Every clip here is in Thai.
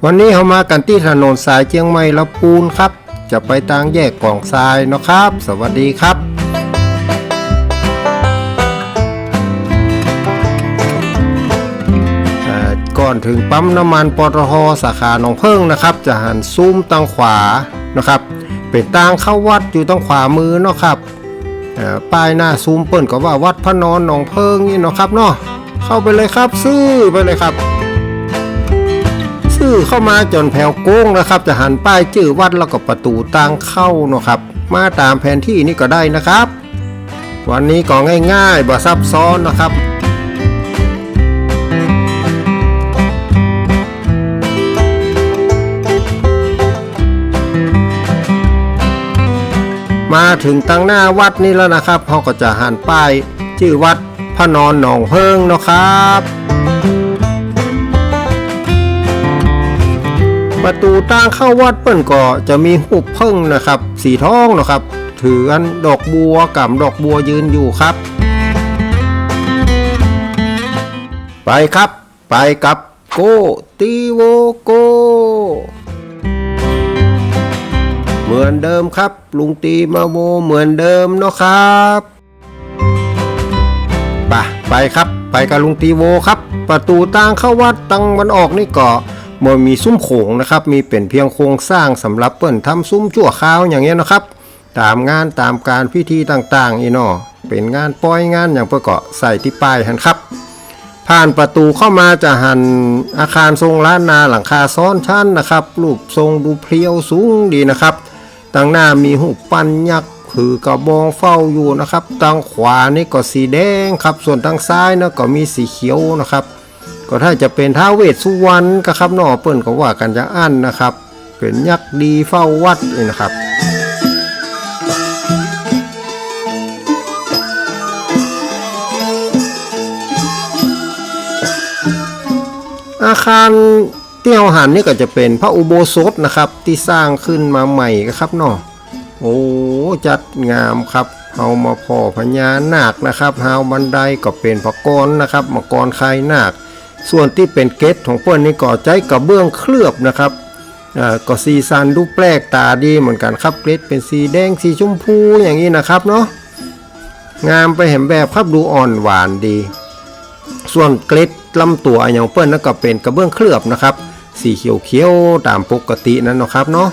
วันนี้เรามากันที่ถนนสายเชียงใหม่ลำพูนครับจะไปทางแยกกองทรายนะครับสวัสดีครับก่อนถึงปั๊มน้ำมันปตท.สาขาหนองเพิ่งนะครับจะหันซุ้มทางขวานะครับเป็นทางเข้าวัดอยู่ทางขวามือเนาะครับป้ายหน้าซุ้มเปิ้นก็ว่าวัดพระนอนหนองเพิ่งนี่เนาะครับเนาะเข้าไปเลยครับซื้อไปเลยครับซื้อเข้ามาจนแถวโก้งนะครับจะหันป้ายชื่อวัดแล้วก็ประตูทางเข้าเนาะครับมาตามแผนที่นี่ก็ได้นะครับวันนี้ก็ง่ายๆบ่ซับซ้อนนะครับมาถึงตั้งหน้าวัดนี่แล้วนะครับเขาก็จะหันป้ายชื่อวัดพระนอนหนองเพิ่งเนาะครับประตูทางเข้าวัดเปิ้นก็จะมีรูปเพิ่งนะครับสีทองนะครับถืออันดอกบัวกับดอกบัวยืนอยู่ครับไปครับไปกับโกตีโวโกเหมือนเดิมครับลุงตีมาโวเหมือนเดิมเนาะครับไปครับไปกับลุงตีโวครับประตูทางเข้าวัดตังมันออกนี่ก็มันมีซุ้มโขงนะครับมีเป็นเพียงโครงสร้างสำหรับเปิ้นทำซุ้มชั่วคราวอย่างเงี้ยนะครับตามงานตามการพิธีต่างๆอีเนาะเป็นงานปล่อยงานอย่างเพื่อก็ใส่ที่ป้ายหันครับผ่านประตูเข้ามาจะหันอาคารทรงล้านนาหลังคาซ้อนชั้นนะครับรูปทรงดูเพรียวสูงดีนะครับตั้งหน้ามีหูปั้นยักษ์คือกระบองเฝ้าอยู่นะครับทางขวานี่ก็สีแดงครับส่วนทางซ้ายนะก็มีสีเขียวนะครับก็ถ้าจะเป็นท้าวเวสสุวรรณก็ครับน้อเปิ้นก็ว่ากันจะอั้นนะครับเป็นยักษ์ดีเฝ้าวัดนี่นะครับอาคารที่เราหันนี่ก็จะเป็นพระอุโบสถนะครับที่สร้างขึ้นมาใหม่ครับเนาะโอ้จัดงามครับเอามาพ่อพญานาคนะครับเฮาบันไดก็เป็นพระกรนะครับมังกรคายนาคส่วนที่เป็นเกศของเปิ้นนี่ก็ใจกระเบื้องเคลือบนะครับก็สีสันดูแปลกตาดีเหมือนกันครับเกศเป็นสีแดงสีชมพูอย่างนี้นะครับเนาะงามไปเห็นแบบครับดูอ่อนหวานดีส่วนเกล็ดลำตัวอย่างเปิ้ลนั่นก็เป็นกระเบื้องเคลือบนะครับสีเขียวๆตามปกตินั่นนะครับเนาะ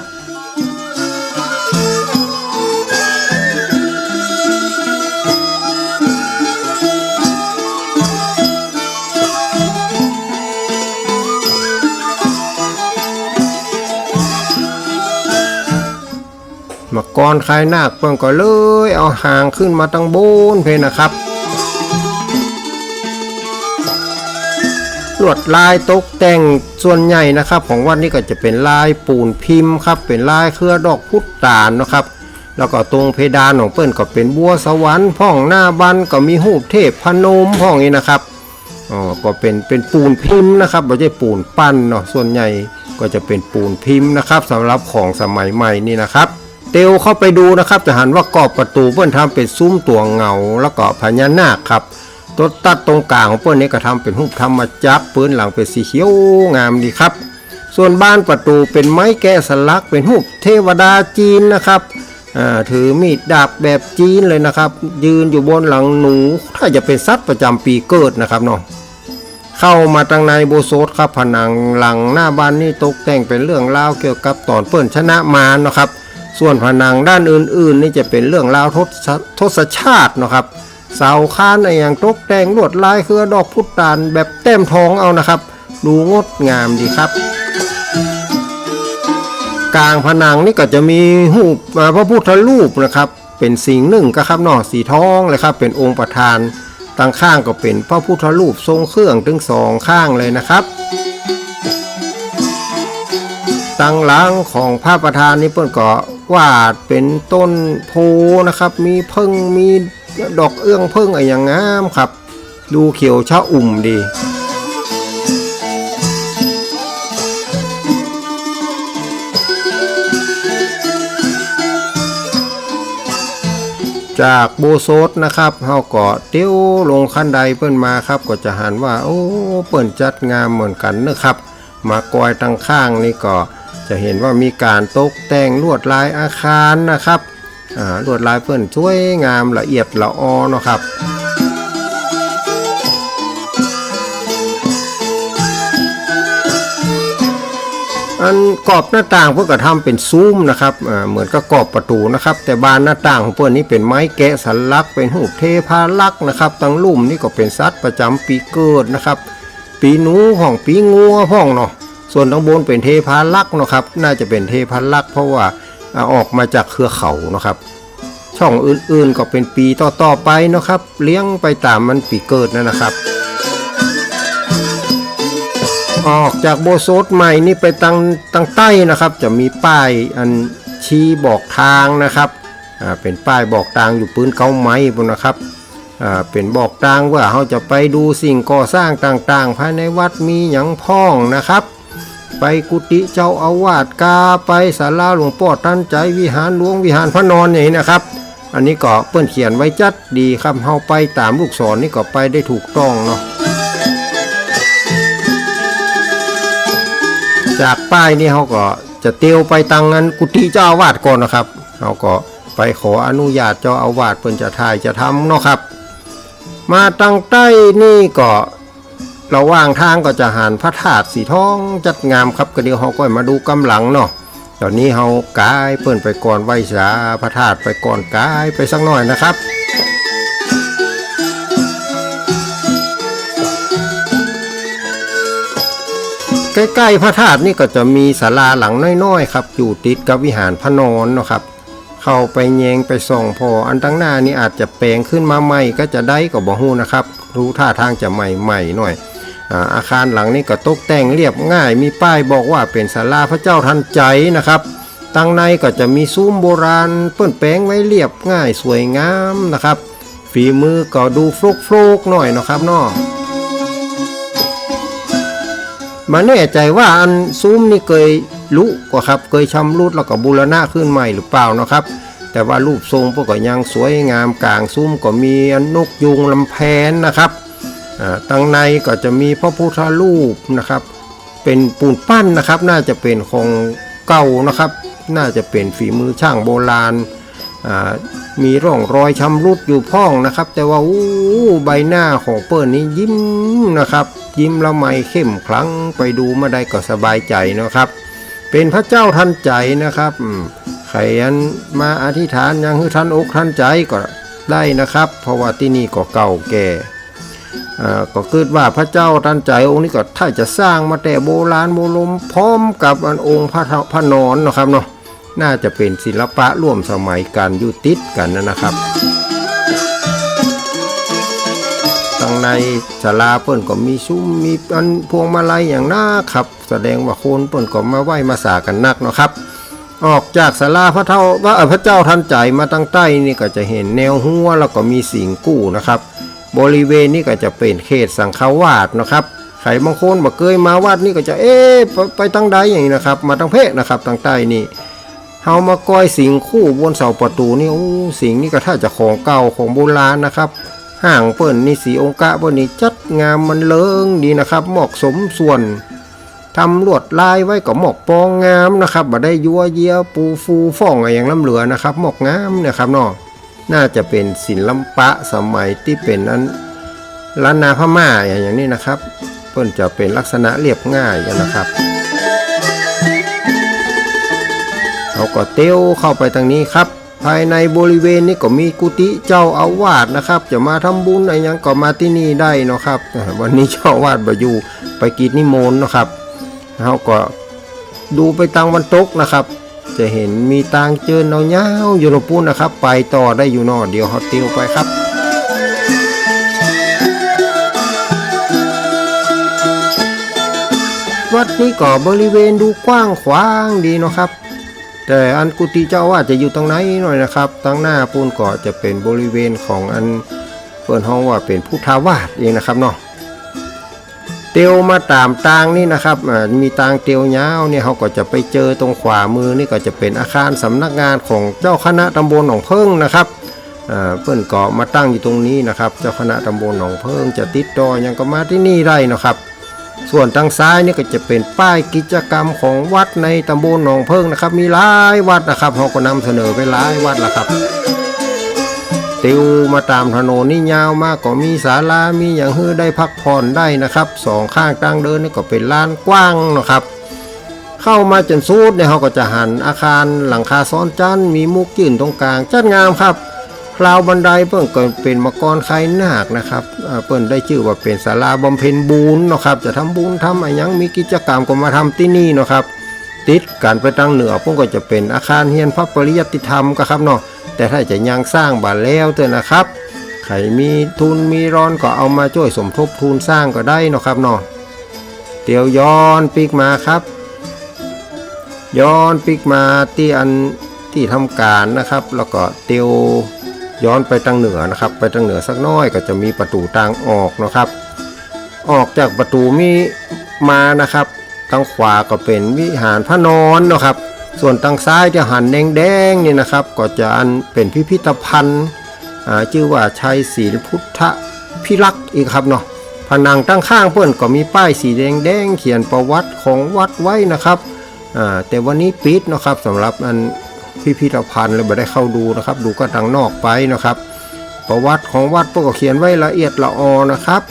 มังกรคายนาคเปิ้ลก็เลยเอาหางขึ้นมาตั้งบนเพนะครับลวดลายตกแต่งส่วนใหญ่นะครับของวัดนี้ก็จะเป็นลายปูนพิมพ์ครับเป็นลายเครือดอกพุตานนะครับแล้วก็ตรงเพดานของเปิ้นก็เป็นบัวสวรรค์พ่องหน้าบันก็มีรูปเทพพนมพ่องนี้นะครับก็เป็นปูนพิมพ์นะครับไม่ใช่ปูนปั้นเนาะส่วนใหญ่ก็จะเป็นปูนพิมพ์นะครับสำหรับของสมัยใหม่นี่นะครับเตียวเข้าไปดูนะครับจะหันว่ากรอบประตูเปิ้นทำเป็นซุ้มตัวเงาแล้วก็พญานาคครับตัวตัดตรงกลางของเปิ้นนี้ก็ทำเป็นรูปธรรมจักรปืนหลังเป็นสีเขียวงามดีครับส่วนบ้านประตูเป็นไม้แกะสลักเป็นรูปเทวดาจีนนะครับถือมีดดาบแบบจีนเลยนะครับยืนอยู่บนหลังหนูถ้าจะเป็นสัตว์ประจำปีเกิดนะครับเนาะเข้ามาทางในโบสถ์ครับผนังหลังหน้าบ้านนี่ตกแต่งเป็นเรื่องราวเกี่ยวกับตอนเปิ้นชนะมารนะครับส่วนผนังด้านอื่นๆนี่จะเป็นเรื่องราวทศชาตินะครับเสาค้านอย่างตกแต่งลวดลายเครือดอกพุตานแบบแต้มทองเอานะครับดูงดงามดีครับกลางผนังนี่ก็จะมีรูปพระพุทธรูปนะครับเป็นสิ่งหนึ่งก็ครับเนาะสีทองเลยครับเป็นองค์ประธานตั้งข้างก็เป็นพระพุทธรูปทรงเครื่องถึงสองข้างเลยนะครับตั้งหลังของพระประธานนี่เปิ้นก็วาดเป็นต้นโพนะครับมีเพิ่งมีดอกเอื้องเพิ่งอะไรอย่างงามครับดูเขียวชะอุ่มดีจากโบโซดนะครับเฮาก็เตี้ยวลงขั้นใดเปิ้นมาครับก็จะหันว่าโอ้เปิ้นจัดงามเหมือนกันนะครับ มากอยตั้งข้างนี่ก็จะเห็นว่ามีการตกแต่งลวดลายอาคารนะครับลวดลายเพิ่นสวยงามละเอียดละออเนาะครับอันกรอบหน้าต่างเพื่อก็ทำเป็นซุ้มนะครับเหมือนกับกรอบประตูนะครับแต่บานหน้าต่างของเพื่อนนี้เป็นไม้แกะสลักเป็นหูเทพาลักษ์นะครับตั้งลุ่มนี่ก็เป็นสัตว์ประจำปีเกิดนะครับปีหนูห้องปีงัวห้องเนาะส่วนข้างบนเป็นเทพาลักษ์นะครับน่าจะเป็นเทพาลักษ์เพราะว่าออกมาจากเครือเขานะครับช่องอื่นๆก็เป็นปีต่อไปนะครับเลี้ยงไปตามมันปีเกิดนะครับออกจากโบสถ์ใหม่นี่ไปตั้งใต้นะครับจะมีป้ายอันชี้บอกทางนะครับเป็นป้ายบอกทางอยู่ปืนเก้าไม้บนนะครับเป็นบอกทางว่าเขาจะไปดูสิ่งก่อสร้างต่างๆภายในวัดมีหยังพ้องนะครับไปกุฏิเจ้าอาวาสกาไปศาลาหลวงพ่อท่านใจวิหารหลวงวิหารพระนอนอย่างนี้นะครับอันนี้ก็เปิ้นเขียนไว้จัดดีครับเขาไปตามลูกศรนี่ก็ไปได้ถูกต้องเนาะจากป้ายนี่เขาก็จะเตียวไปตังนั้นกุฏิเจ้าอาวาสก่อนนะครับเขาก็ไปขออนุญาตเจ้าอาวาสเปิ้นจะถ่ายจะทำเนาะครับมาตั้งใต้นี่ก็ระหว่างทางก็จะหันพระธาตุสีทองจัดงามครับก็เดี๋ยวเขาก็มาดูกำลังเนาะตอนนี้เขากายเปิ้นไปก่อนไหว้สาพระธาตุไปก่อนกายไปสักหน่อยนะครับใกล้ๆพระธาตุนี่ก็จะมีศาลาหลังน้อยๆครับอยู่ติดกับวิหารพระนอนเนาะครับเข้าไปแยงไปส่องพออันตั้งหน้านี่อาจจะแปลงขึ้นมาใหม่ก็จะได้ก็บ่ฮู้นะครับรู้ท่าทางจะใหม่ๆหน่อยอาคารหลังนี้ก็ตกแต่งเรียบง่ายมีป้ายบอกว่าเป็นศาลาพระเจ้าทันใจนะครับตั้งในก็จะมีซุ้มโบราณเปิ้นแปลงไว้เรียบง่ายสวยงามนะครับฝีมือก็ดูโฟกๆหน่อยนะครับเนาะมาแน่ใจว่าอันซุ้มนี่เคยลุกว่าครับเคยชำรุดแล้วก็บูรณะขึ้นใหม่หรือเปล่านะครับแต่ว่ารูปทรงพวกก็ยังสวยงามกลางซุ้มก็มีนกยุงลำแพนนะครับตั้งในก็จะมีพระพุทธรูปนะครับเป็นปูนปั้นนะครับน่าจะเป็นของเก่านะครับน่าจะเป็นฝีมือช่างโบราณมีร่องรอยชำรุดอยู่พ้องนะครับแต่ว่าใบหน้าของเปิ้ลนี้ยิ้มนะครับยิ้มละไมเข้มขลังไปดูมาได้ก็สบายใจนะครับเป็นพระเจ้าทันใจนะครับใครอันมาอธิษฐานยังคือท่านอกท่านใจก็ได้นะครับเพราะว่าที่นี่ก็เก่าแก่ก็คิดว่าพระเจ้าทันใจองค์นี้ก็ถ้าจะสร้างมาแต่โบราณโบรมพร้อมกับอันองค์พระนอนนะครับเนาะน่าจะเป็นศิลปะร่วมสมัยกันอยู่ติดกันนะครับตั้งในศาลาเปิ้นก็มีซุ้มมีอันพวงมาลัยอย่างน่าครับแสดงว่าคนเปิ้นก็มาไหว้มาสากันนักเนาะครับออกจากศาลาพระเจ้าทันใจมาตั้งใต้นี่ก็จะเห็นแนวหัวแล้วก็มีสิงกู้นะครับบริเวณนี้ก็จะเป็นเขตสังฆวาสนะครับใครบางคนบ่เคยมาวัดนี่ก็จะไปตั้งใดอย่างนี้นะครับมาตั้งเพศนะครับตั้งใต้นี่เฮามาก้อยสิงคู่บนเสาประตูนี่สิงนี่ก็ถ้าจะของเก่าของโบราณนะครับห่างเปิ้นนี่สีองค์กะเปิ้นนี่จัดงามมันเลิงดีนะครับเหมาะสมส่วนทำลวดลายไว้ก็หมอกปองงามนะครับบ่ได้ยัวเยียปูฟูฟ่องอะไรอย่างล้ำเหลือนะครับหมอกงามนะครับเนาะน่าจะเป็นศิลปะสมัยที่เป็นนั้นล้านนาพม่าอย่างนี้นะครับเปิ้นจะเป็นลักษณะเรียบง่ายนะครับเราก็เตี้ยวเข้าไปทางนี้ครับภายในบริเวณนี้ก็มีกุฏิเจ้าอาวาสนะครับจะมาทำบุญอะไรยังก็มาที่นี่ได้นะครับวันนี้เจ้าอาวาสบ่อยู่ไปกิจนิมนต์นะครับเราก็ดูไปทางวันตกนะครับจะเห็นมีตางเจิญเงาๆอยู่ตรงปูนนะครับไปต่อได้อยู่นอเดี๋ยวเขาเตี้ยวไปครับวัดนี้ก็บริเวณดูกว้างขวางดีเนาะครับแต่อันกุฏิเจ้าว่าจะอยู่ตรงไหนหน่อยนะครับตั้งหน้าปูนก็จะเป็นบริเวณของอันเปิดห้องว่าเป็นพุทธาวาสเองนะครับเนาะเตียวมาตามตางนี่นะครับมีตางเตียวยาวเนี่ยเขาก็จะไปเจอตรงขวามือนี่ก็จะเป็นอาคารสำนักงานของเจ้าคณะตำบลหนองเพิ่งนะครับเปิ้นก็มาตั้งอยู่ตรงนี้นะครับเจ้าคณะตำบลหนองเพิ่งจะติดต่อยังก็มาที่นี่ได้นะครับ ส่วนทางซ้ายนี่ก็จะเป็นป้ายกิจกรรมของวัดในตำบลหนองเพิ่งนะครับมีหลายวัดนะครับเราก็นำเสนอไปหลายวัดแล้วครับติวมาตามถนนนี่ยาวมากก็มีศาลามีอย่างฮื้อได้พักผ่อนได้นะครับสองข้างทางเดินนี่ก็เป็นลานกว้างนะครับเข้ามาจนสุดเนี่ยเขาก็จะหันอาคารหลังคาซ้อนจันมีมุกยื่นตรงกลางจัดงามครับราวบันไดเพิ่งเกิดเป็นมังกรไข่นาคนะครับเพิ่นได้ชื่อว่าเป็นศาลาบำเพ็ญบุญนะครับจะทำบุญทำอะไรยังมีกิจกรรมก็มาทำที่นี่นะครับติดกันไปทางเหนือพวกก็จะเป็นอาคารเฮียนพระปริยัติธรรมก็ครับเนาะแต่ถ้าจะยังสร้างบ้านแล้วเถอะนะครับใครมีทุนมีร้อนก็เอามาช่วยสมทบทุนสร้างก็ได้นะครับเนาะเตียวย้อนปีกมาครับย้อนปีกมาที่ทำการนะครับแล้วก็เตียวย้อนไปทางเหนือนะครับไปทางเหนือสักน้อยก็จะมีประตูทางออกนะครับออกจากประตูมีมานะครับทางขวาก็เป็นวิหารพระนอนนะครับส่วนทางซ้ายจะหันแดงๆนี่นะครับก็จะเป็นพิพิธภัณฑ์ชื่อว่าชัยศรีพุทธพิรักษ์อีกครับเนาะผนังตั้งข้างเพื่อนก็มีป้ายสีแดงๆเขียนประวัติของวัดไว้นะครับแต่วันนี้ปิดนะครับสำหรับพิพิธภัณฑ์เลยไม่ได้เข้าดูนะครับดูก็ทางนอกไปนะครับประวัติของวัดพวกก็เขียนไว้ละเอียดละออนะครับ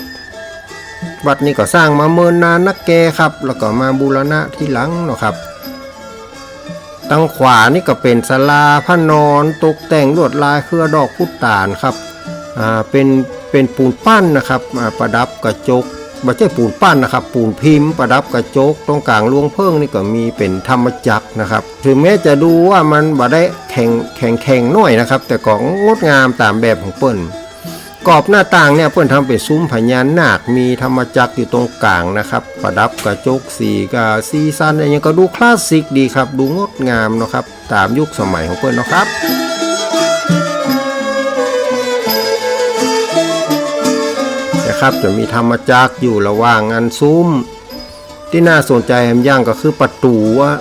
วัดนี้ก็สร้างมาเมินนานนักแกครับแล้วก็มาบูรณะที่หลังนะครับทางขวานี่ก็เป็นศาลาพระนอนตกแต่งลวดลายเครือดอกพุตานครับเป็นปูนปั้นนะครับประดับกระจกไม่ใช่ปูนปั้นนะครับปูนพิมพ์ประดับกระจกตรงกลางลวงเพิ่งนี่ก็มีเป็นธรรมจักรนะครับถึงแม้จะดูว่ามันบ่ได้แข็งน้อยนะครับแต่ก็งดงามตามแบบของเปิ้นกรอบหน้าต่างเนี่ยเปิ้นทำเป็นซุ้มพญานาคมีธรรมจักรอยู่ตรงกลางนะครับประดับกระจกสีสันอะไรอย่างก็ดูคลาสสิกดีครับดูงดงามนะครับตามยุคสมัยของเปิ้นนะครับครับจะมีธรรมจักรอยู่ระหว่างซุ้มที่น่าสนใจแหมย่างก็คือประตู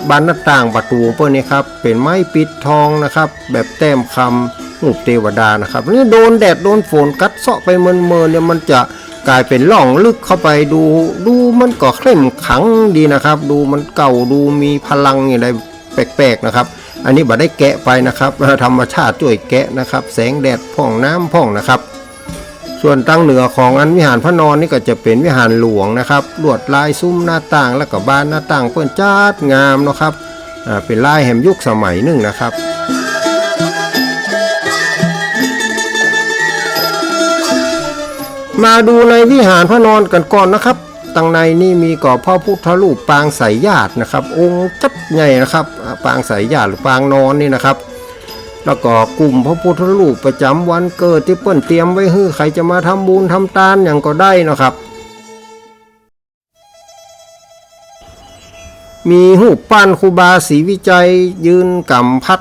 บานหน้าต่างประตูพวกนี้ครับเป็นไม้ปิดทองนะครับแบบแต้มคำรูปเทวดานะครับนี่โดนแดดโดนฝนกัดเซาะไปเมินเนี่ยมันจะกลายเป็นร่องลึกเข้าไปดูมันก็เข้มขังดีนะครับดูมันเก่าดูมีพลังอะไรแปลกๆนะครับอันนี้บ่ได้แกะไปนะครับธรรมชาติช่วยแกะนะครับแสงแดดพ่องน้ำพ่องนะครับส่วนทางเหนือของวิหารพระนอนนี่ก็จะเป็นวิหารหลวงนะครับลวดลายซุ้มหน้าต่างแล้วก็บานหน้าต่างเปิ้นจัดงามนะครับเป็นลายแห่งยุคสมัยหนึ่งนะครับมาดูในวิหารพระนอนกันก่อนนะครับตังในนี่มีก่อพ่อพุทธรูปปางสายญาตินะครับองค์จัดใหญ่นะครับปางสายญาติหรือปางนอนนี่นะครับแล้วก็กลุ่มพระพุทธรูปประจำวันเกิดที่เปิ้นเตรียมไว้ให้ใครจะมาทำบุญทำทานอย่างก็ได้นะครับมีรูปปั้นครูบาศรีวิจัยยืนกำพัด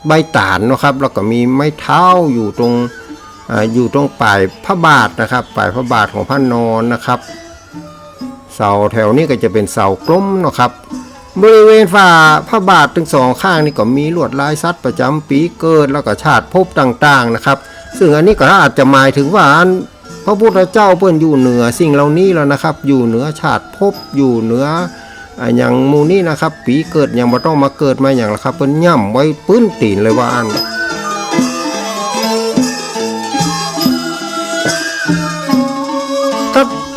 ใบตาลนะครับแล้วก็มีไม้เท้าอยู่ตรงปลายพระบาทนะครับปลายพระบาทของพระนอนนะครับเสาแถวนี้ก็จะเป็นเสากลมนะครับบริเวณฝ่าพระบาททั้งสองข้างนี่ก็มีลวดลายสัตว์ประจำปีเกิดแล้วก็ชาติภพต่างๆนะครับซึ่งอันนี้ก็อาจจะหมายถึงว่าพระพุทธเจ้าเพิ่นอยู่เหนือสิ่งเหล่านี้แล้วนะครับอยู่เหนือชาติภพอยู่เหนืออย่างมูนี่นะครับปีเกิดยังบ่ต้องมาเกิดมาอย่างละครับเพิ่นย่ำไว้ปื้นตีนเลยว่า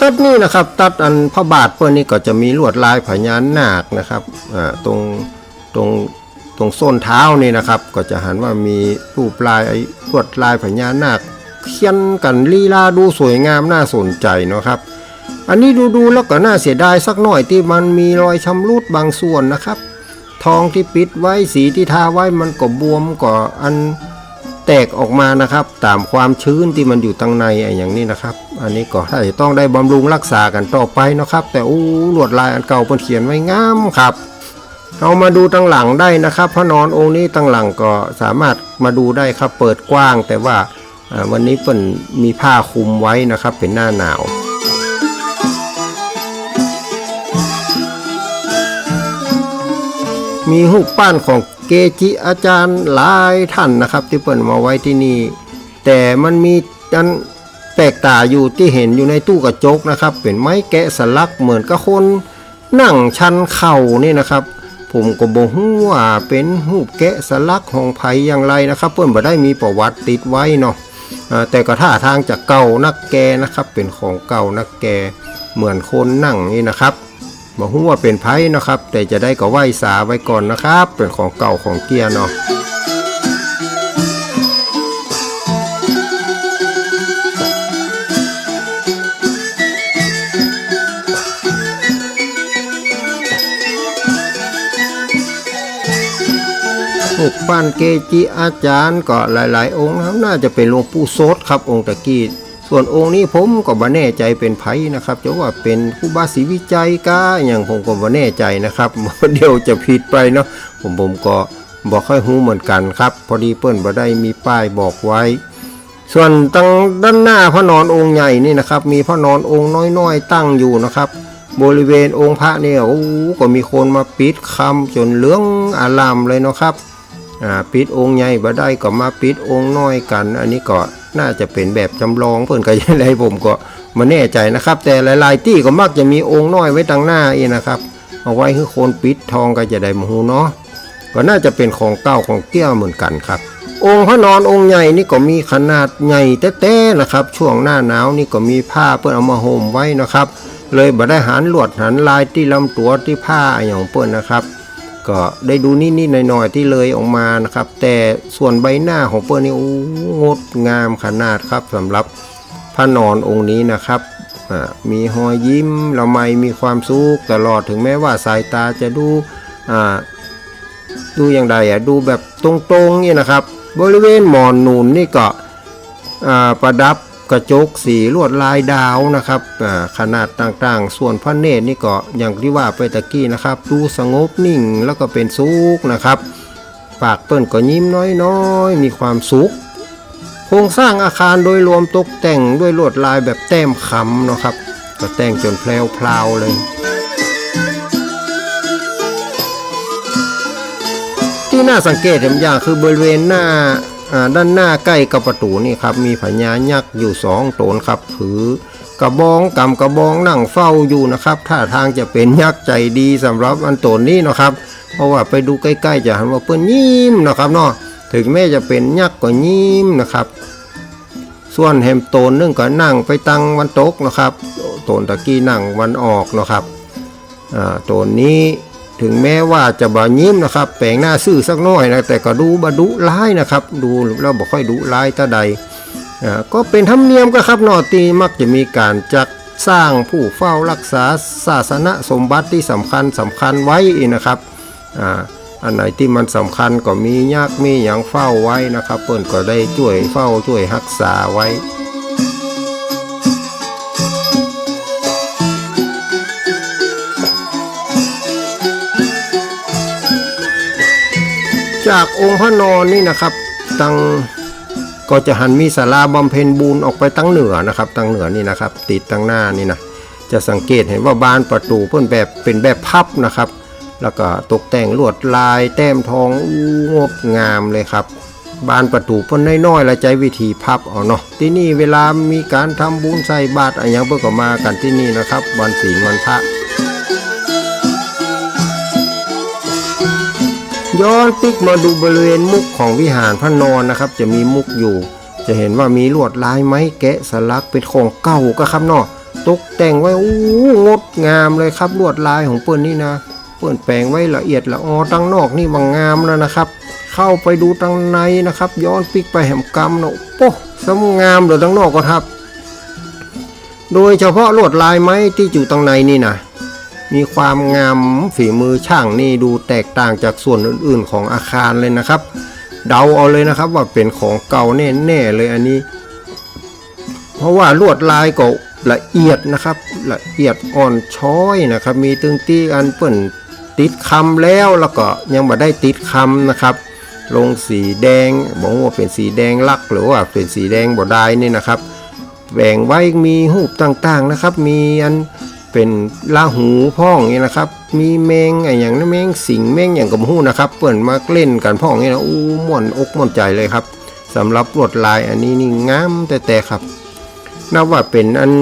ตัดนี่นะครับตัดพระบาทเพื่อนนี่ก็จะมีลวดลายพญานาคนะครับตรงส้นเท้านี่นะครับก็จะหันว่ามีรูปลายลวดลายพญานาคเขียนกันลีลาดูสวยงามน่าสนใจนะครับอันนี้ดูแล้วก็น่าเสียดายสักหน่อยที่มันมีรอยชำรุดบางส่วนนะครับทองที่ปิดไว้สีที่ทาไว้มันก็บวมก็แตกออกมานะครับตามความชื้นที่มันอยู่ตั้งในอย่างนี้นะครับอันนี้ก็ถ้าจะต้องได้บำรุงรักษากันต่อไปนะครับแต่ลวดลายอันเก่าเพิ่นเขียนไว้งามครับเอามาดูตั้งหลังได้นะครับพระนอนองค์นี้ตั้งหลังก็สามารถมาดูได้ครับเปิดกว้างแต่ว่าวันนี้เพิ่นมีผ้าคลุมไว้นะครับเป็นหน้าหนาวมีรูปปั้นของเกจิอาจารย์หลายท่านนะครับที่เปิดมาไว้ที่นี่แต่มันมี แปลกตาอยู่ที่เห็นอยู่ในตู้กระจกนะครับเป็นไม้แกะสลักเหมือนกับคนนั่งชันเข่านี่นะครับผมก็บอกว่าเป็นรูปแกะสลักของไผอย่างไรนะครับเพื่อนบ่ได้มีประวัติติดไว้เนาะแต่ก็ท่าทางจากเก่านักแกนะครับเป็นของเก่านักแกเหมือนคนนั่งนี่นะครับบอกว่าเป็นไผนะครับแต่จะได้ก็ไหว้สาไว้ก่อนนะครับเป็นของเก่าของเกียเนาะรูปปั้นเกจิอาจารย์ก็หลายๆองค์นะครับน่าจะเป็นหลวงปู่โสดครับองค์ตะกี้ส่วนองค์นี้ผมก็บ่แน่ใจเป็นไผนะครับจะว่าเป็นครูบาศรีวิจัยกาอย่างผมก็บ่แน่ใจนะครับเดี๋ยวจะผิดไปเนาะผมก็บ่ค่อยรู้เหมือนกันครับพอดีเปิ้นบ่ได้มีป้ายบอกไว้ส่วนตั้งด้านหน้าพระนอนองค์ใหญ่นี่นะครับมีพระนอนองค์น้อยๆตั้งอยู่นะครับบริเวณองค์พระเนี่ยโอ้ก็มีคนมาปิดคำจนเหลืองอารามเลยเนาะครับปิดองค์ใหญ่บ่ได้ก็มาปิดองค์น้อยกันอันนี้ก็น่าจะเป็นแบบจำลองเพื่อนก็ยังไงผมก็ไม่แน่ใจนะครับแต่หลายๆที่ก็มักจะมีองค์น้อยไว้ตั้งหน้าเองนะครับเอาไว้ให้คนปิดทองก็จะได้มหูเนาะก็น่าจะเป็นของเก่าของเกี้ยวเหมือนกันครับองค์พระนอนองค์ใหญ่นี่ก็มีขนาดใหญ่แต้ๆนะครับช่วงหน้าหนาวนี่ก็มีผ้าเพื่อนเอามาห่มไว้นะครับเลยบ่ได้หันลวดหันลายที่ลำตัวที่ผ้าอย่างเพื่อนนะครับก็ได้ดูนิดๆหน่อยๆที่เลยออกมานะครับแต่ส่วนใบหน้าของเปิ้ลนี่งดงามขนาดครับสำหรับพระนอนองค์นี้นะครับมีรอยยิ้มละไมมีความสุขตลอดถึงแม้ว่าสายตาจะดูอย่างไรดูแบบตรงๆนี่นะครับบริเวณหมอนนูนนี่ก็ประดับกระจกสีลวดลายดาวนะครับขนาดต่างๆส่วนพระเนตรนี่ก็อย่างที่ว่าไปตะกี้นะครับดูสงบนิ่งแล้วก็เป็นสุขนะครับปากเปิ้นก็ยิ้มน้อยๆมีความสุขโครงสร้างอาคารโดยรวมตกแต่งด้วยลวดลายแบบแต้มขำนะครับก็แต่งจนแพรวๆเลยที่น่าสังเกตอย่างคือบริเวณหน้าด้านหน้าใกล้กับประตูนี่ครับมีพญายักษ์อยู่2 ตนครับถือกระบองกำกระบองนั่งเฝ้าอยู่นะครับท่าทางจะเป็นยักษ์ใจดีสำหรับอันตนนี้นะครับเพราะว่าไปดูใกล้ๆจะเห็นว่าเปิ้นยิ้มนะครับเนาะถึงแม้จะเป็นยักษ์ก็ยิ้มนะครับส่วนแฮมโตนนึงก็นั่งไปตังวันตกนะครับโตนตะกี้นั่งวันออกนะครับโตนนี้ถึงแม้ว่าจะบ่ยิ้มนะครับแปลงหน้าซื่อสักน้อยนะแต่ก็ดูบ่ดุร้ายนะครับดูแล้วบ่ค่อยดุร้ายเท่าใดก็เป็นธรรมเนียมก็ครับนอตีมักจะมีการจัดสร้างผู้เฝ้ารักษาศาสนสมบัติที่สำคัญไว้นะครับอันไหนที่มันสำคัญก็มียักษ์มีอย่างเฝ้าไว้นะครับเปิ้นก็ได้ช่วยเฝ้าช่วยรักษาไว้จากองค์พระนอนนี่นะครับตั้งก็จะหันมีศาลาบำเพ็ญบุญออกไปตั้งเหนือนะครับตั้งเหนือนี่นะครับติดตั้งหน้านี่นะจะสังเกตเห็นว่าบานประตูเพิ่นแบบเป็นแบบพับนะครับแล้วก็ตกแต่งลวดลายแต้มทองงดงามเลยครับบานประตูเพิ่นน้อยๆและใจวิธีพับเอาเนาะที่นี่เวลามีการทำบุญใส่บาตรอะไรอย่างเพิ่นก็มากันที่นี่นะครับวันศีลวันพระย้อนติ๊กมาดูบริเวณมุกของวิหารพระนอนนะครับจะมีมุกอยู่จะเห็นว่ามีลวดลายไม้แกะสลักเป็นของเก่าก็ครับเนาะตกแต่งไว้งดงามเลยครับลวดลายของเปิ้นนี่นะเปิ้นแปลงไว้ละเอียดละออตั้งนอกนี่บางงามแล้วนะครับเข้าไปดูตั้งในนะครับย้อนปิ๊กไปแหมกำเนาะโป๊ะสมงามเลยตั้งนอกก็ครับโดยเฉพาะลวดลายไม้ที่อยู่ตั้งในนี่นะมีความงามฝีมือช่างนี่ดูแตกต่างจากส่วนอื่นๆของอาคารเลยนะครับเดาเอาเลยนะครับว่าเป็นของเก่าแน่ๆเลยอันนี้เพราะว่าลวดลายก็ละเอียดนะครับละเอียดอ่อนช้อยนะครับมีตึงตี้อันเปิ้นติดคำแล้วก็ยังไม่ได้ติดคำนะครับลงสีแดงบอกว่าเป็นสีแดงลักหรือว่าเป็นสีแดงบ่ได้นี่นะครับแบ่งไว้มีรูปต่างๆนะครับมีอันเป็นลาหูพ่องนี่นะครับมีแมงอย่างนั้นแมงสิงแมงอย่างกับหูนะครับเปิ่นมาเล่นกันพ่องนี่นะม่วนอกม่วนใจเลยครับสำหรับลวดลายอันนี้นี่งามแต่ครับ นับว่าเป็นอัน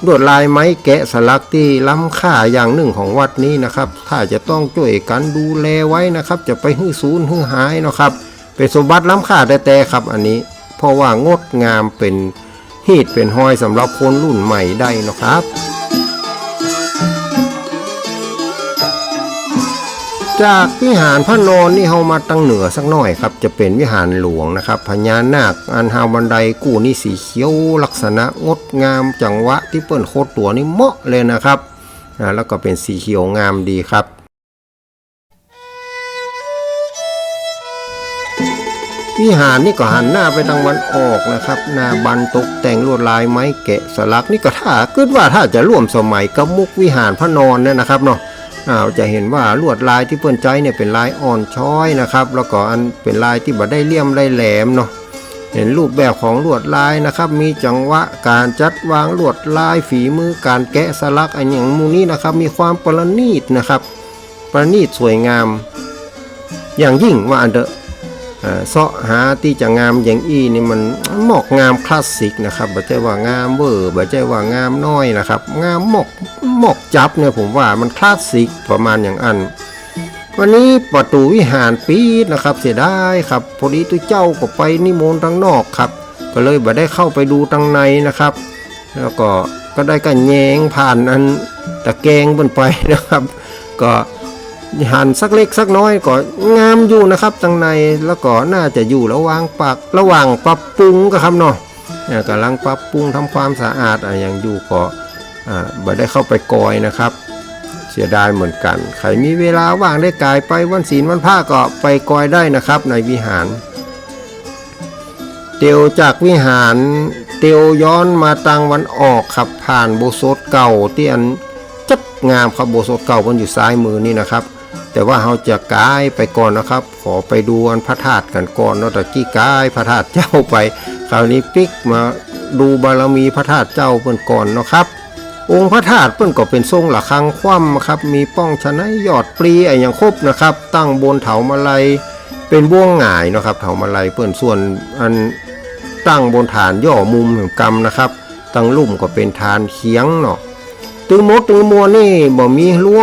ลวดลายไม้แกะสลักที่ล้ำค่าอย่างหนึ่งของวัดนี้นะครับถ้าจะต้องช่วยกันดูแลไว้นะครับจะไปหื้อสูญหื้อหายนะครับเป็นสมบัติล้ำค่าแต่ครับอันนี้เพราะว่างดงามเป็นฮีดเป็นห้อยสำหรับคนรุ่นใหม่ได้นะครับจากวิหารพระนอนนี่เฮามาตั้งเหนือสักหน่อยครับจะเป็นวิหารหลวงนะครับพญานาคอันหาบันไดกู้นี่สีเขียวลักษณะงดงามจังหวะที่เปิ้นโคตรตัวนี่เหมาะเลยนะครับแล้วก็เป็นสีเขียวงามดีครับวิหารนี่ก็หันหน้าไปทางวันออกนะครับหน้าบันตกแต่งลวดลายไม้แกะสลักนี่ก็ถ้าคิดว่าถ้าจะร่วมสมัยกับมุกวิหารพระนอนเนี่ยนะครับเนาะจะเห็นว่าลวดลายที่เปิ้นใจเนี่ยเป็นลายอ่อนช้อยนะครับแล้วก็อันเป็นลายที่บ่ได้เลี่ยมได้แหลมเนาะเห็นรูปแบบของลวดลายนะครับมีจังหวะการจัดวางลวดลายฝีมือการแกะสลักอันอย่างมูนี้นะครับมีความประณีตนะครับประณีตสวยงามอย่างยิ่งว่าอันเดอะเสาะหาที่จะงามอย่างอี้นี่มันหมอกงามคลาสสิกนะครับบ่ใช่ว่างามเวอร์บ่ใช่ว่างามน้อยนะครับงามหมอกจับเนี่ยผมว่ามันคลาสสิกประมาณอย่างอันวันนี้ประตูวิหารปิดนะครับเสียดายครับพอดีตัวเจ้าก็ไปนิมนต์ทางนอกครับก็เลยบ่ได้เข้าไปดูทางในนะครับแล้วก็ได้กันแยงผ่านอันตะแกรงบนไปนะครับก็หันสักเล็กสักน้อยก็งามอยู่นะครับทางในแล้วก็น่าจะอยู่ระหว่างปรับปรุงก็ครับเนาะกำลังปรับปรุงทำความสะอาดอย่างอยู่ก็บ่ได้เข้าไปกอยนะครับเสียดายเหมือนกันใครมีเวลาว่างได้กายไปวันศีลวันพระก็ไปกอยได้นะครับในวิหารเตียวจากวิหารเตียวย้อนมาทางวันออกครับผ่านโบสถ์เก่าที่อันจัดงามครับโบสถ์เก่ามันอยู่ซ้ายมือนี่นะครับแต่ว่าเราจะกายไปก่อนนะครับขอไปดูอันพระธาตุกันก่อนเนาะตะกี้กายพระธาตุเจ้าไปคราวนี้ปิกมาดูบารมีพระธาตุเจ้าเพิ่นก่อนเนาะครับองค์พระธาตุเพิ่นก็เป็นทรงระฆังคว่ำครับมีป้องชนะยอดปลีอย่างครบนะครับตั้งบนเถามาลัยเป็นบ่วงหงายเนาะครับเถามาลัยเพิ่นส่วนอันตั้งบนฐานย่อมุมแห่งกรรมนะครับตั้งลุ่มก็เป็นฐานเคียงเนาะตึงมดตึงมัวนี่บ่มีรั้ว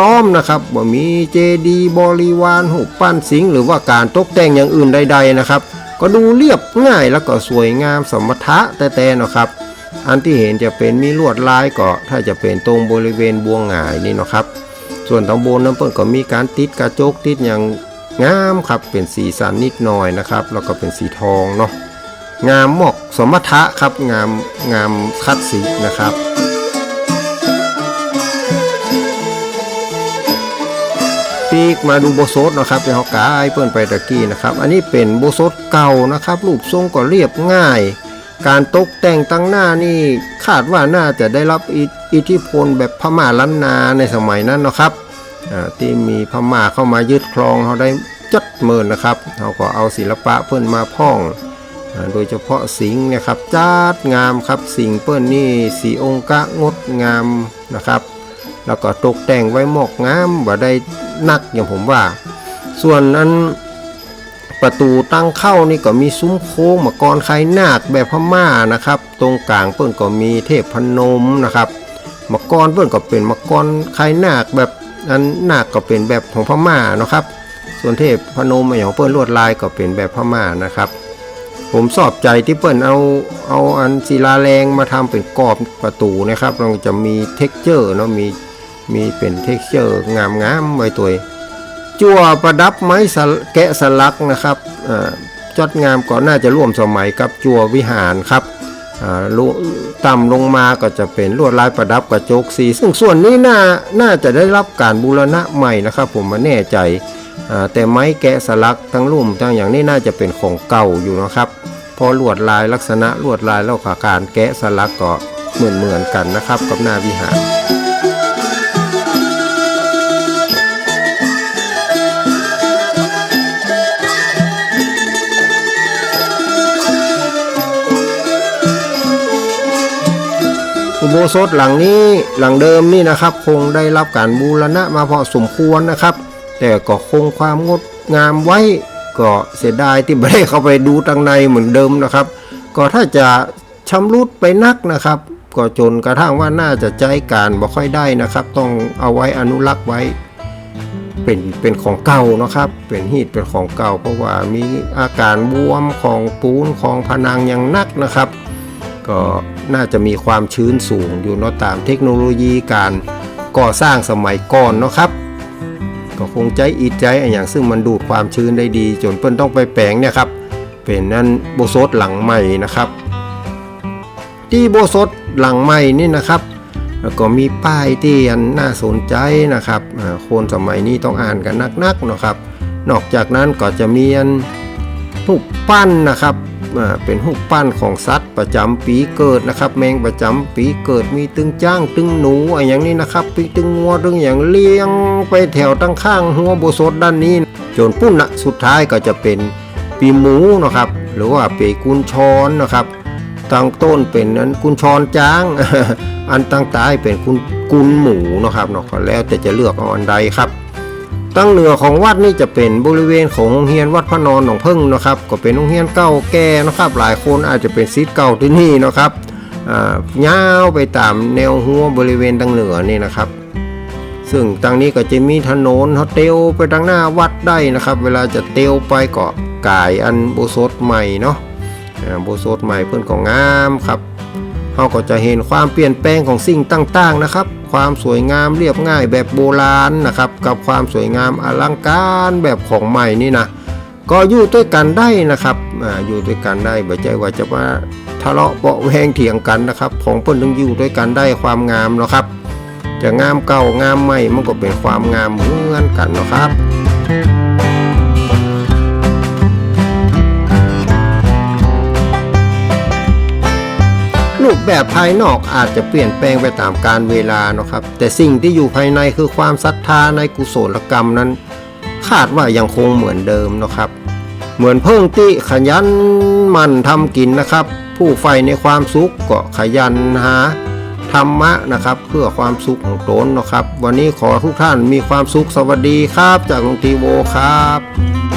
ล้อมนะครับบ่มีเจดีย์บริวารหูปปั้นสิงหรือว่าการตกแต่งอย่างอื่นใดๆนะครับก็ดูเรียบง่ายแล้วก็สวยงามสมถะแต่ๆนะครับอันที่เห็นจะเป็นมีลวดลายก็ถ้าจะเป็นตรงบริเวณบ่วงหงายนี่เนาะครับส่วนตรงบนนั้นเพิ่นก็มีการติดกระจกติดอย่างงามครับเป็นสีสันนิดหน่อยนะครับแล้วก็เป็นสีทองเนาะงามหมอกสมถะครับงามคัดสีนะครับปีกมาดูโบสถ์นะครับที่เฮากายเปิ้นไปตะกี้นะครับอันนี้เป็นโบสถ์เก่านะครับรูปทรงก็เรียบง่ายการตกแต่งตั้งหน้านี่คาดว่าน่าจะได้รับอิทธิพลแบบพม่าล้านนาในสมัยนั้นนะครับที่มีพม่าเข้ามายึดครองเขาได้จัดเมินนะครับเขาก็เอาศิลปะเพิ่นมาพ่องโดยเฉพาะสิงห์นะครับจัดงามครับสิงห์เปิ้นนี่สีองค์กะงดงามนะครับแล้วก็ตกแต่งไว้หมอกงามบ่ได้นักอย่างผมว่าส่วนนั้นประตูตั้งเข้านี่ก็มีซุ้มโค้งมังกรไข่นาคแบบพม่านะครับตรงกลางเปิ้นก็มีเทพพนมนะครับมังกรเปิ้นก็เป็นมังกรไข่นาคแบบนั้นนาคก็เป็นแบบของพม่านะครับส่วนเทพพนมอย่างเปิ้นลวดลายก็เป็นแบบพม่านะครับผมชอบใจที่เปิ้นเอาอันศิลาแรงมาทำเป็นกรอบประตูนะครับเราจะมีเท็กเจอร์เนาะมีเป็นเท็กเจอร์งามไว้ตัวจั่วประดับไม้แกะสลักนะครับจัดงามก็น่าจะร่วมสมัยกับจั่ววิหารครับต่ำลงมาก็จะเป็นลวดลายประดับกระจกสีซึ่งส่วนนี้น่าจะได้รับการบูรณะใหม่นะครับผมมาแน่ใจแต่ไม้แกะสลักทั้งลุ่มทั้งอย่างนี้น่าจะเป็นของเก่าอยู่นะครับพอลวดลายลักษณะลวดลายแล้วก็การแกะสลักก็เหมือนกันนะครับกับหน้าวิหารอุโบสถหลังนี้หลังเดิมนี่นะครับคงได้รับการบูรณะมาพอสมควรนะครับแต่ก็คงความงดงามไว้ก็เสียดายที่ไม่ได้เข้าไปดูทางในเหมือนเดิมนะครับก็ถ้าจะ ชำรุดไปนักนะครับก็จนกระทั่งว่าน่าจะใจการบ่ค่อยได้นะครับต้องเอาไว้อนุรักษ์ไว้เป็นของเก่านะครับเป็นฮีทเป็นของเก่าเพราะว่ามีอาการบวมของปูนของผนังอย่างนักนะครับก็น่าจะมีความชื้นสูงอยู่เนาะตามเทคโนโลยีการก่อสร้างสมัยก่อนเนาะครับก็คงใจอิดใจอย่างซึ่งมันดูดความชื้นได้ดีจนเปิ้นต้องไปแปลงเนี่ยครับเป็นนั่นโบสถ์หลังใหม่นะครับที่โบสถ์หลังใหม่นี่นะครับแล้วก็มีป้ายที่น่าสนใจนะครับคนสมัยนี้ต้องอ่านกันนักๆนะครับนอกจากนั้นก็จะมีรูปปั้นนะครับเป็นรูปปั้นของสัตว์ประจำปีเกิดนะครับแมงประจำปีเกิดมีตึงจ้างตึงหนูอย่างนี้นะครับปีตึงงัวตึงอย่างเลี้ยงไปแถวตั้งข้างหัวโบสถ์ด้านนี้จนปุ้นนะสุดท้ายก็จะเป็นปีหมูนะครับหรือว่าปีกุนชอนนะครับตั้งต้นเป็นนั้นกุนชอนจ้าง อันตั้งท้ายเป็นกุนหมูนะครับเนาะก็แล้วแต่จะเลือกเอาอันใดครับตั้งเหนือของวัดนี่จะเป็นบริเวณของโรงเรียนวัดพระนอนหนองพึ่งนะครับก็เป็นโรงเรียนเก่าแก่นะครับหลายคนอาจจะเป็นศิษย์เก่าที่นี่นะครับยาวไปตามแนวหัวบริเวณตั้งเหนือนี่นะครับซึ่งตั้งนี้ก็จะมีถนนเขาเตียวไปทางหน้าวัดได้นะครับเวลาจะเตียวไปก็กายอันโบสถ์ใหม่เนาะโบสถ์ใหม่เพื่อนก็งามครับเราก็จะเห็นความเปลี่ยนแปลงของสิ่งต่างๆนะครับความสวยงามเรียบง่ายแบบโบราณนะครับกับความสวยงามอลังการแบบของใหม่นี่นะก็อยู่ด้วยกันได้นะครับอยู่ด้วยกันได้ไม่ใช่ว่าจะมาทะเลาะเบาะแวงเถียงกันนะครับของเพิ่นต้องอยู่ด้วยกันได้ความงามเนาะครับจะงามเก่างามใหม่มันก็เป็นความงามเหมือนกันเนาะครับรูปแบบภายนอกอาจจะเปลี่ยนแปลงไปตามกาลเวลาเนาะครับแต่สิ่งที่อยู่ภายในคือความศรัทธาในกุศลกรรมนั้นคาดว่ายังคงเหมือนเดิมเนาะครับเหมือนเพิ่งติขยันหมั่นทำกินนะครับผู้ใฝ่ในความสุขก็ขยันหาธรรมะนะครับเพื่อความสุขของตนเนาะครับวันนี้ขอทุกท่านมีความสุขสวัสดีครับจากหลวงตีโวครับ